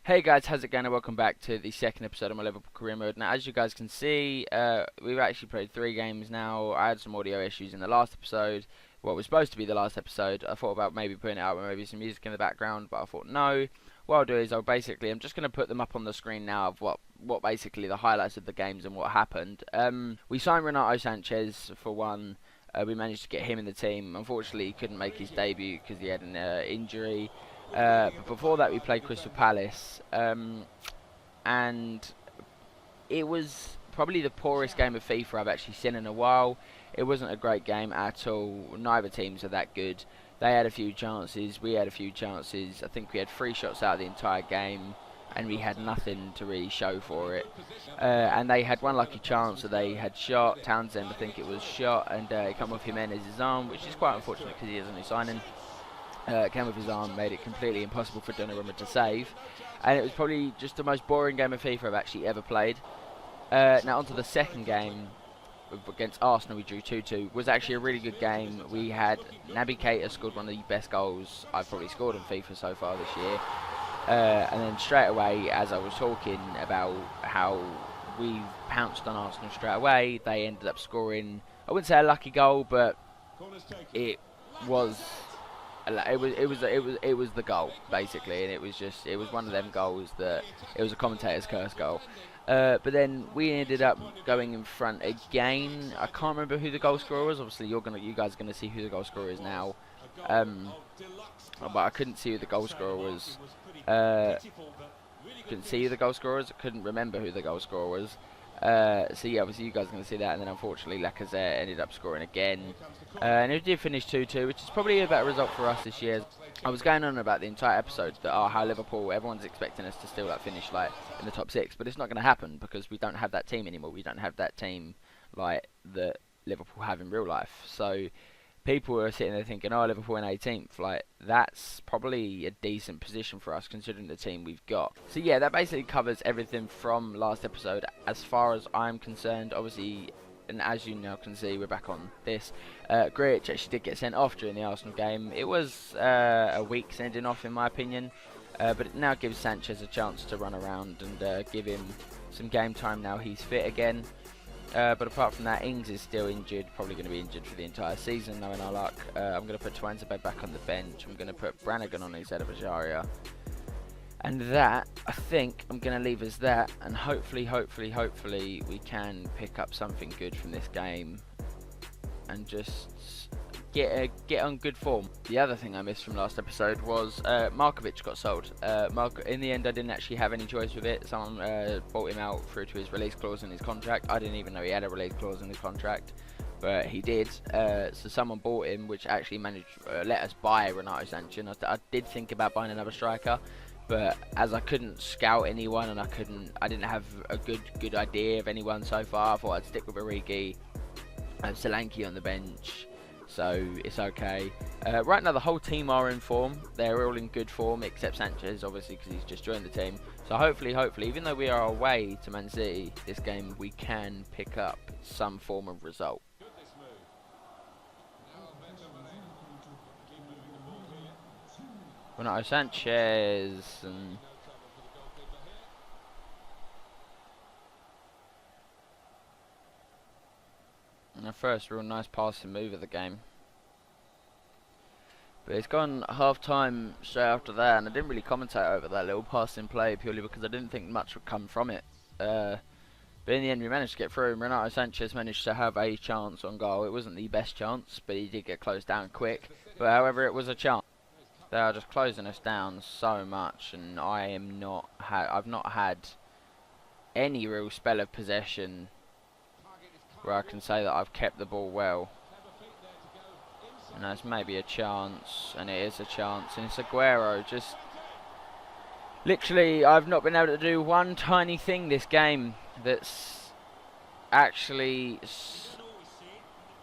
Hey guys, how's it going? And welcome back to the second episode of my Liverpool career mode. Now, as you guys can see, we've actually played 3 games now. I had some audio issues in the last episode, what was supposed to be the last episode. I thought about maybe putting it out with maybe some music in the background, but I thought no. What I'll do is I'm just going to put them up on the screen now of what basically the highlights of the games and what happened. We signed Renato Sanchez for one. We managed to get him in the team. Unfortunately, he couldn't make his debut because he had an injury. But before that, we played Crystal Palace, and it was probably the poorest game of FIFA I've actually seen in a while. It wasn't a great game at all. Neither teams are that good. They had a few chances, we had a few chances. I think we had 3 shots out of the entire game, and we had nothing to really show for it. And they had one lucky chance that they had shot. Townsend, I think it was, shot, and it came off Jimenez's arm, which is quite unfortunate because he is a new signing. Came with his arm, made it completely impossible for Donnarumma to save, and it was probably just the most boring game of FIFA I've actually ever played. Now onto the second game against Arsenal, we drew 2-2. Was actually a really good game. We had Naby Keita scored one of the best goals I've probably scored in FIFA so far this year, and then straight away, as I was talking about how we pounced on Arsenal straight away, they ended up scoring, I wouldn't say a lucky goal, but it was the goal basically, and it was one of them goals that it was a commentator's curse goal. But then we ended up going in front again. I can't remember who the goal scorer was. Obviously, you guys are gonna see who the goal scorer is now. But I couldn't see who the goal scorer was. Couldn't see who the goal scorer was. I couldn't remember who the goal scorer was. So yeah, obviously you guys are going to see that, and then unfortunately Lacazette ended up scoring again, and it did finish 2-2, which is probably a better result for us this year. I was going on about the entire episode that how Liverpool, everyone's expecting us to still finish in the top 6, but it's not going to happen because we don't have that team anymore. We don't have that team that Liverpool have in real life. So people are sitting there thinking, oh, Liverpool in 18th, that's probably a decent position for us considering the team we've got. So yeah, that basically covers everything from last episode as far as I'm concerned. Obviously, and as you now can see, we're back on this. Grealish actually did get sent off during the Arsenal game. It was a weak sending off in my opinion, but it now gives Sanchez a chance to run around and give him some game time now he's fit again. But apart from that, Ings is still injured, probably going to be injured for the entire season, knowing our luck. I'm going to put Twanzebe back on the bench. I'm going to put Brannigan on instead of Ajaria. And that, I think, I'm going to leave as that. And hopefully, we can pick up something good from this game and just get on good form. The other thing I missed from last episode was Markovic got sold. In the end, I didn't actually have any choice with it. Someone bought him out through to his release clause in his contract. I didn't even know he had a release clause in his contract, but he did. So someone bought him, which actually managed let us buy Renato Sanchez. I did think about buying another striker, but as I couldn't scout anyone and I didn't have a good idea of anyone so far, I thought I'd stick with Origi and Solanke on the bench. So it's okay. Right now the whole team are in form. They're all in good form except Sanchez, obviously, because he's just joined the team. So hopefully, even though we are away to Man City this game, we can pick up some form of result. Renato Sanchez and the first real nice passing move of the game. But it's gone half time straight after that, and I didn't really commentate over that little passing play purely because I didn't think much would come from it. But in the end we managed to get through, and Renato Sanchez managed to have a chance on goal. It wasn't the best chance, but he did get closed down quick. But however, it was a chance. They are just closing us down so much, and I've not had any real spell of possession where I can say that I've kept the ball well. And that's maybe a chance, and it is a chance, and it's Aguero. Just literally, I've not been able to do one tiny thing this game that's actually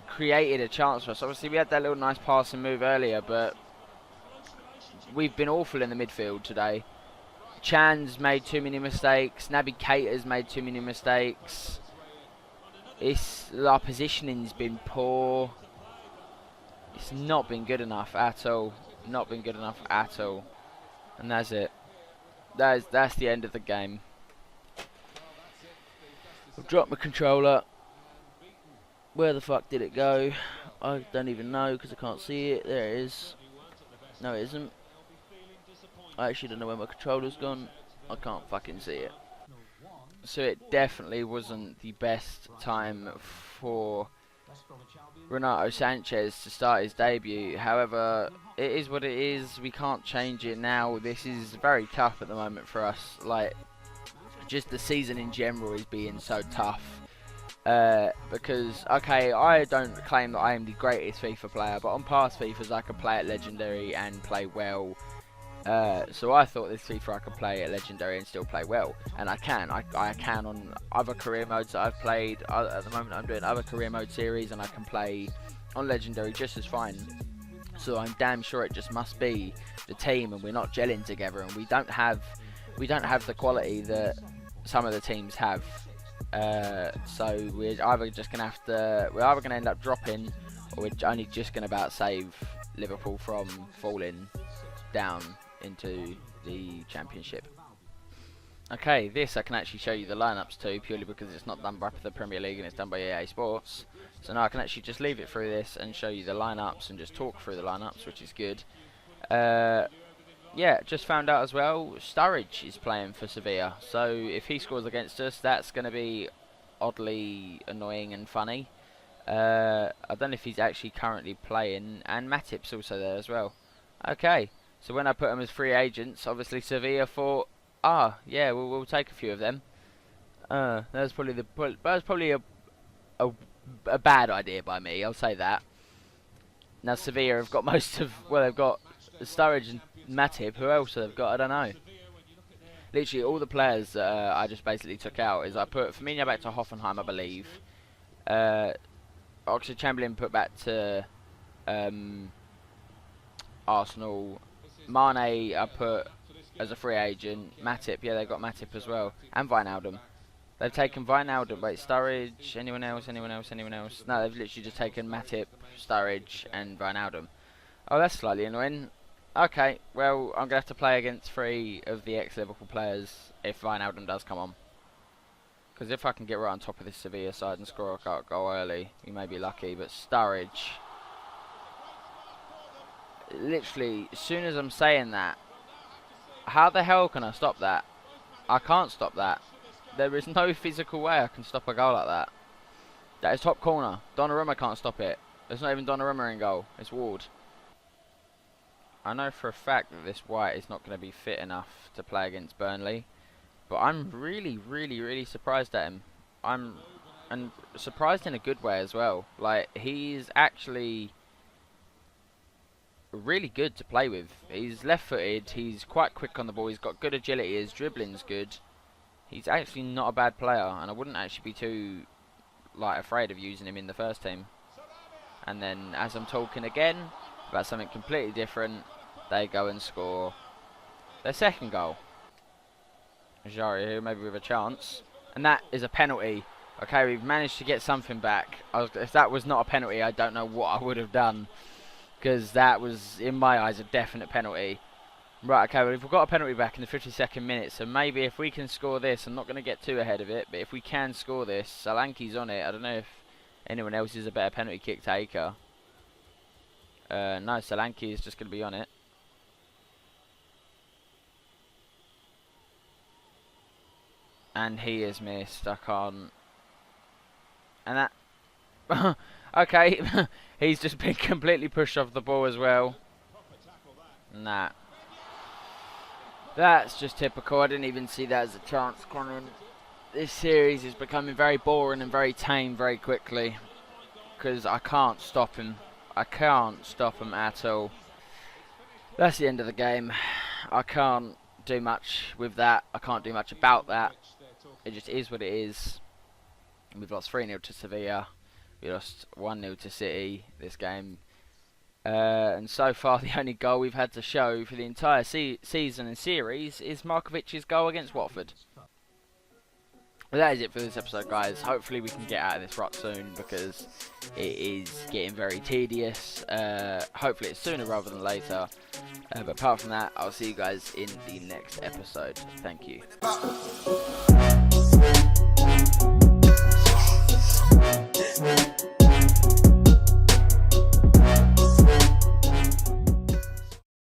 created a chance for us. Obviously, we had that little nice passing move earlier, but we've been awful in the midfield today. Chan's made too many mistakes. Naby Keita's made too many mistakes. Our positioning's been poor. It's not been good enough at all. Not been good enough at all. And that's it. That's the end of the game. I've dropped my controller. Where the fuck did it go? I don't even know because I can't see it. There it is. No, it isn't. I actually don't know where my controller's gone. I can't fucking see it. So it definitely wasn't the best time for Renato Sanchez to start his debut. However, it is what it is. We can't change it now. This is very tough at the moment for us. Like, just the season in general is being so tough. Because, okay, I don't claim that I am the greatest FIFA player, but on past FIFAs I could play at Legendary and play well. So I thought this FIFA I could play at Legendary and still play well, and I can. I can on other career modes that I've played. At the moment I'm doing other career mode series, and I can play on Legendary just as fine. So I'm damn sure it just must be the team, and we're not gelling together, and we don't have the quality that some of the teams have. So we're either just gonna end up dropping, or we're only just gonna about save Liverpool from falling down into the Championship. Okay, this I can actually show you the lineups to, purely because it's not done by the Premier League and it's done by EA Sports. So now I can actually just leave it through this and show you the lineups and just talk through the lineups, which is good. Yeah, just found out as well, Sturridge is playing for Sevilla. So if he scores against us, that's going to be oddly annoying and funny. I don't know if he's actually currently playing, and Matip's also there as well. Okay. So when I put them as free agents, obviously Sevilla thought, yeah, we'll take a few of them. That's probably a bad idea by me. I'll say that. Now Sevilla have got most of, well, they've got Sturridge and Matip. Who else have they got? I don't know. Literally all the players I just basically took out is I put Firmino back to Hoffenheim, I believe. Oxlade-Chamberlain put back to Arsenal. Mane I put as a free agent. Matip, yeah, they've got Matip as well. And Wijnaldum. They've taken Wijnaldum. Wait, Sturridge, anyone else? No, they've literally just taken Matip, Sturridge and Wijnaldum. Oh, that's slightly annoying. Okay, well, I'm going to have to play against 3 of the ex-Liverpool players if Wijnaldum does come on. Because if I can get right on top of this Sevilla side and score a goal early, we may be lucky. But Sturridge, literally, as soon as I'm saying that, how the hell can I stop that? I can't stop that. There is no physical way I can stop a goal like that. That is top corner. Donnarumma can't stop it. There's not even Donnarumma in goal. It's Ward. I know for a fact that this White is not going to be fit enough to play against Burnley. But I'm really surprised at him. And surprised in a good way as well. Like, he's actually really good to play with. He's left-footed, he's quite quick on the ball, he's got good agility, his dribbling's good. He's actually not a bad player, and I wouldn't actually be too afraid of using him in the first team. And then as I'm talking again about something completely different, they go and score their second goal. Jari here, maybe with a chance, and that is a penalty. Okay, we've managed to get something back. If that was not a penalty, I don't know what I would have done, because that was, in my eyes, a definite penalty. Right, okay, well, we've got a penalty back in the 52nd minute, so maybe if we can score this, I'm not going to get too ahead of it, but if we can score this, Solanke's on it. I don't know if anyone else is a better penalty kick taker. No, Solanke is just going to be on it. And he is missed. I can't. And that... Okay, he's just been completely pushed off the ball as well. Nah. That's just typical. I didn't even see that as a chance coming. This series is becoming very boring and very tame very quickly, because I can't stop him. I can't stop him at all. That's the end of the game. I can't do much with that. I can't do much about that. It just is what it is. We've lost 3-0 to Sevilla. We lost 1-0 to City this game. And so far the only goal we've had to show for the entire season and series is Markovic's goal against Watford. But that is it for this episode, guys. Hopefully we can get out of this rut soon, because it is getting very tedious. Hopefully it's sooner rather than later. But apart from that, I'll see you guys in the next episode. Thank you.